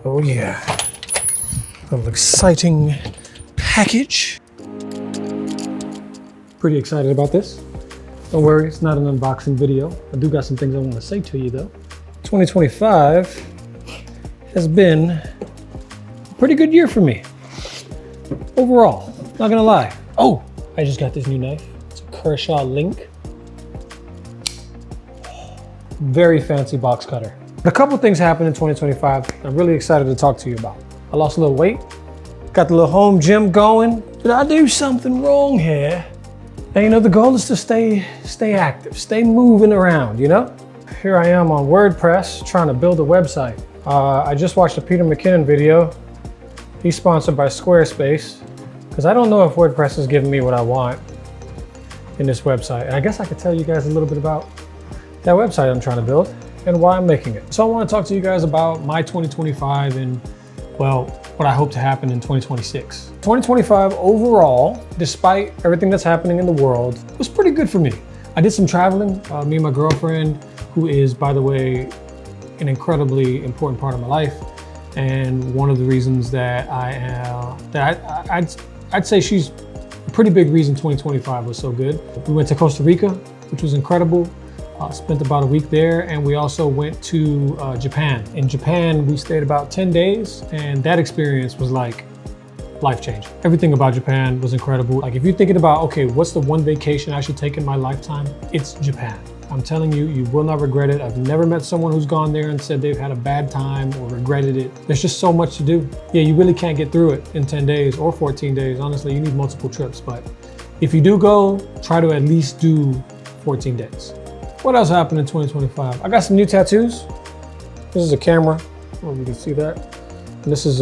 Oh yeah, a little exciting package. Pretty excited about this. Don't worry, it's not an unboxing video. I do got some things I want to say to you though. 2025 has been a pretty good year for me. Overall, not gonna lie. Oh, I just got this new knife. It's a Kershaw Link. Very fancy box cutter. But a couple things happened in 2025 I'm really excited to talk to you about. I lost a little weight, got the little home gym going. Did I do something wrong here? And you know, the goal is to stay active, stay moving around, you know? Here I am on WordPress trying to build a website. I just watched a Peter McKinnon video. He's sponsored by Squarespace, because I don't know if WordPress is giving me what I want in this website. And I guess I could tell you guys a little bit about that website I'm trying to build and why I'm making it. So I want to talk to you guys about my 2025 and, well, what I hope to happen in 2026. 2025 overall, despite everything that's happening in the world, was pretty good for me. I did some traveling. Me and my girlfriend, who is, by the way, an incredibly important part of my life, and one of the reasons that I'd say she's a pretty big reason 2025 was so good. We went to Costa Rica, which was incredible. Spent about a week there, and we also went to Japan. In Japan, we stayed about 10 days, and that experience was like life-changing. Everything about Japan was incredible. Like if you're thinking about, okay, what's the one vacation I should take in my lifetime? It's Japan. I'm telling you, you will not regret it. I've never met someone who's gone there and said they've had a bad time or regretted it. There's just so much to do. Yeah, you really can't get through it in 10 days or 14 days. Honestly, you need multiple trips, but if you do go, try to at least do 14 days. What else happened in 2025? I got some new tattoos. This is a camera. I don't know if you can see that. And this is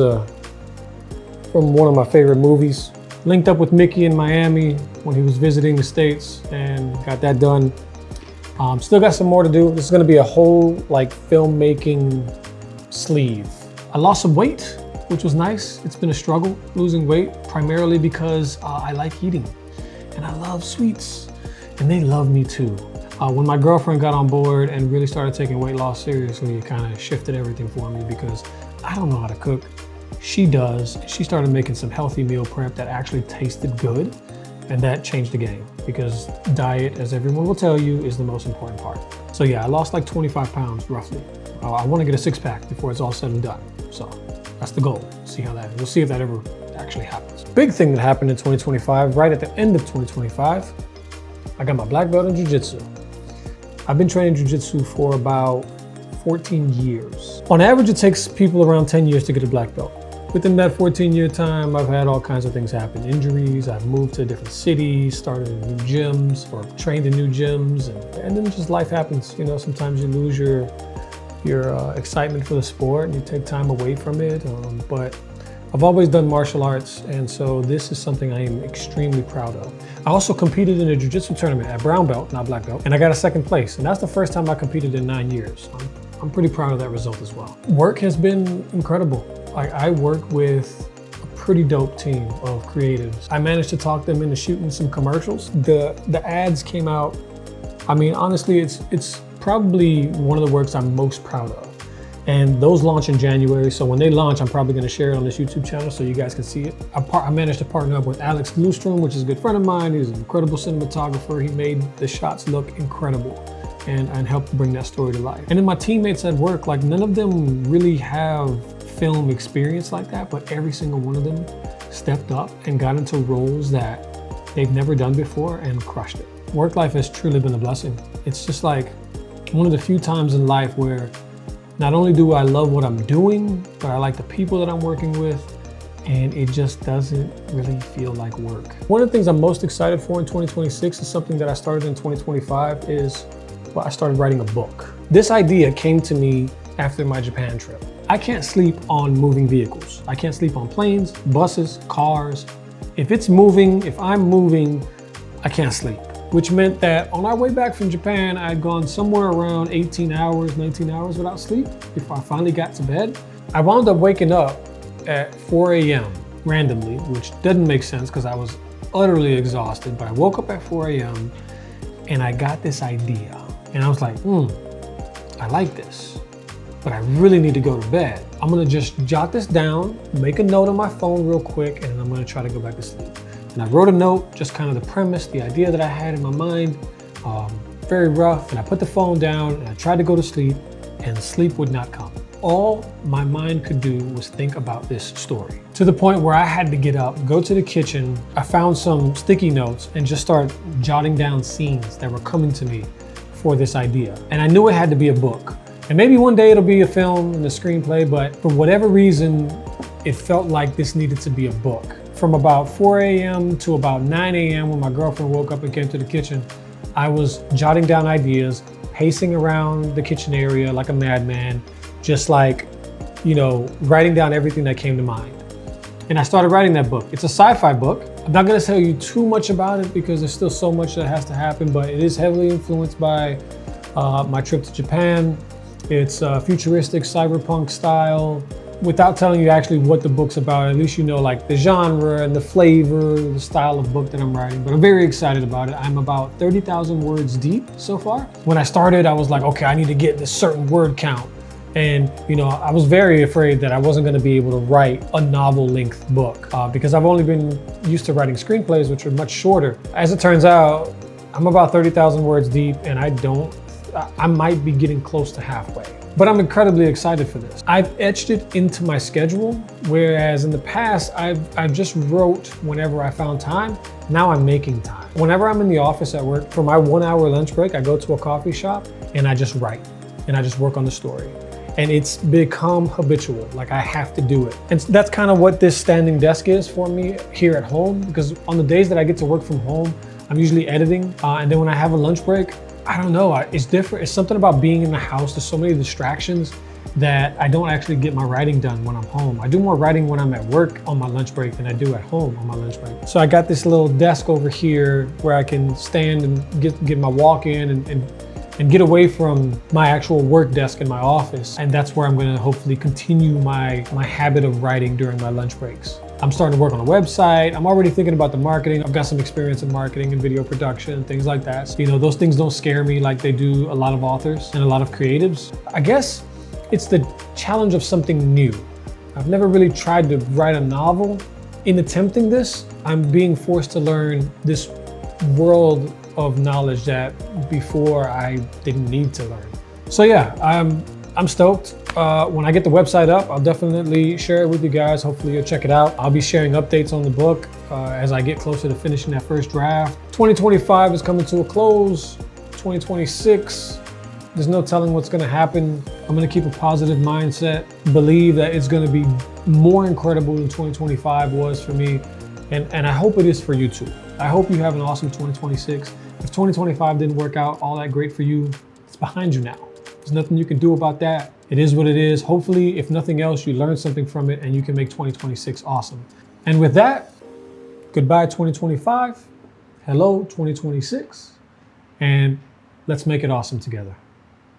from one of my favorite movies. Linked up with Mickey in Miami when he was visiting the States and got that done. Still got some more to do. This is gonna be a whole like filmmaking sleeve. I lost some weight, which was nice. It's been a struggle losing weight, primarily because I like eating and I love sweets and they love me too. When my girlfriend got on board and really started taking weight loss seriously, it kind of shifted everything for me because I don't know how to cook. She does. She started making some healthy meal prep that actually tasted good, and that changed the game because diet, as everyone will tell you, is the most important part. So yeah, I lost like 25 pounds roughly. I want to get a six-pack before it's all said and done. So that's the goal. See how that is. We'll see if that ever actually happens. Big thing that happened in 2025, right at the end of 2025, I got my black belt in Jiu-Jitsu. I've been training Jiu-Jitsu for about 14 years. On average, it takes people around 10 years to get a black belt. Within that 14-year time, I've had all kinds of things happen. Injuries, I've moved to different cities, started in new gyms or trained in new gyms, and then just life happens. You know, sometimes you lose your excitement for the sport and you take time away from it, but I've always done martial arts, and so this is something I am extremely proud of. I also competed in a jiu-jitsu tournament at brown belt, not black belt, and I got a second place, and that's the first time I competed in 9 years. I'm pretty proud of that result as well. Work has been incredible. I work with a pretty dope team of creatives. I managed to talk them into shooting some commercials. The ads came out, I mean, honestly, it's probably one of the works I'm most proud of. And those launch in January, so when they launch, I'm probably gonna share it on this YouTube channel so you guys can see it. I managed to partner up with Alex Lustrom, which is a good friend of mine. He's an incredible cinematographer. He made the shots look incredible and helped bring that story to life. And then my teammates at work, like none of them really have film experience like that, but every single one of them stepped up and got into roles that they've never done before and crushed it. Work life has truly been a blessing. It's just like one of the few times in life where not only do I love what I'm doing, but I like the people that I'm working with, and it just doesn't really feel like work. One of the things I'm most excited for in 2026 is something that I started in 2025 is, well, I started writing a book. This idea came to me after my Japan trip. I can't sleep on moving vehicles. I can't sleep on planes, buses, cars. If it's moving, if I'm moving, I can't sleep. Which meant that on our way back from Japan, I'd gone somewhere around 18 hours, 19 hours without sleep before I finally got to bed. I wound up waking up at 4 a.m. randomly, which doesn't make sense because I was utterly exhausted, but I woke up at 4 a.m. and I got this idea. And I was like, I like this. but I really need to go to bed. I'm gonna just jot this down, make a note on my phone real quick, and I'm gonna try to go back to sleep. And I wrote a note, just kind of the premise, the idea that I had in my mind, very rough, and I put the phone down and I tried to go to sleep, and sleep would not come. All my mind could do was think about this story, to the point where I had to get up, go to the kitchen. I found some sticky notes and just start jotting down scenes that were coming to me for this idea. And I knew it had to be a book. And maybe one day it'll be a film and a screenplay, but for whatever reason, it felt like this needed to be a book. From about 4 a.m. to about 9 a.m. when my girlfriend woke up and came to the kitchen, I was jotting down ideas, pacing around the kitchen area like a madman, just like, you know, writing down everything that came to mind. And I started writing that book. It's a sci-fi book. I'm not gonna tell you too much about it because there's still so much that has to happen, but it is heavily influenced by my trip to Japan. It's futuristic cyberpunk style. Without telling you actually what the book's about, at least you know like the genre and the flavor, the style of book that I'm writing. But I'm very excited about it. I'm about 30,000 words deep so far. When I started, I was like, okay, I need to get this certain word count. And you know, I was very afraid that I wasn't gonna be able to write a novel length book because I've only been used to writing screenplays, which are much shorter. As it turns out, I'm about 30,000 words deep and I might be getting close to halfway. But I'm incredibly excited for this. I've etched it into my schedule, whereas in the past, I've just wrote whenever I found time. Now I'm making time. Whenever I'm in the office at work, for my 1 hour lunch break, I go to a coffee shop and I just write and I just work on the story. And it's become habitual, like I have to do it. And that's kind of what this standing desk is for me here at home, because on the days that I get to work from home, I'm usually editing. And then when I have a lunch break, I don't know, it's different. It's something about being in the house. There's so many distractions that I don't actually get my writing done when I'm home. I do more writing when I'm at work on my lunch break than I do at home on my lunch break. So I got this little desk over here where I can stand and get my walk in and get away from my actual work desk in my office. And that's where I'm gonna hopefully continue my habit of writing during my lunch breaks. I'm starting to work on a website. I'm already thinking about the marketing. I've got some experience in marketing and video production and things like that. So, you know, those things don't scare me like they do a lot of authors and a lot of creatives. I guess it's the challenge of something new. I've never really tried to write a novel. In attempting this, I'm being forced to learn this world of knowledge that before I didn't need to learn. So yeah, I'm stoked. When I get the website up, I'll definitely share it with you guys. Hopefully you'll check it out. I'll be sharing updates on the book as I get closer to finishing that first draft. 2025 is coming to a close. 2026, there's no telling what's gonna happen. I'm gonna keep a positive mindset, believe that it's gonna be more incredible than 2025 was for me. And I hope it is for you too. I hope you have an awesome 2026. If 2025 didn't work out all that great for you, it's behind you now. There's nothing you can do about that. It is what it is. Hopefully, if nothing else, you learn something from it and you can make 2026 awesome. And with that, goodbye 2025, hello 2026, and let's make it awesome together.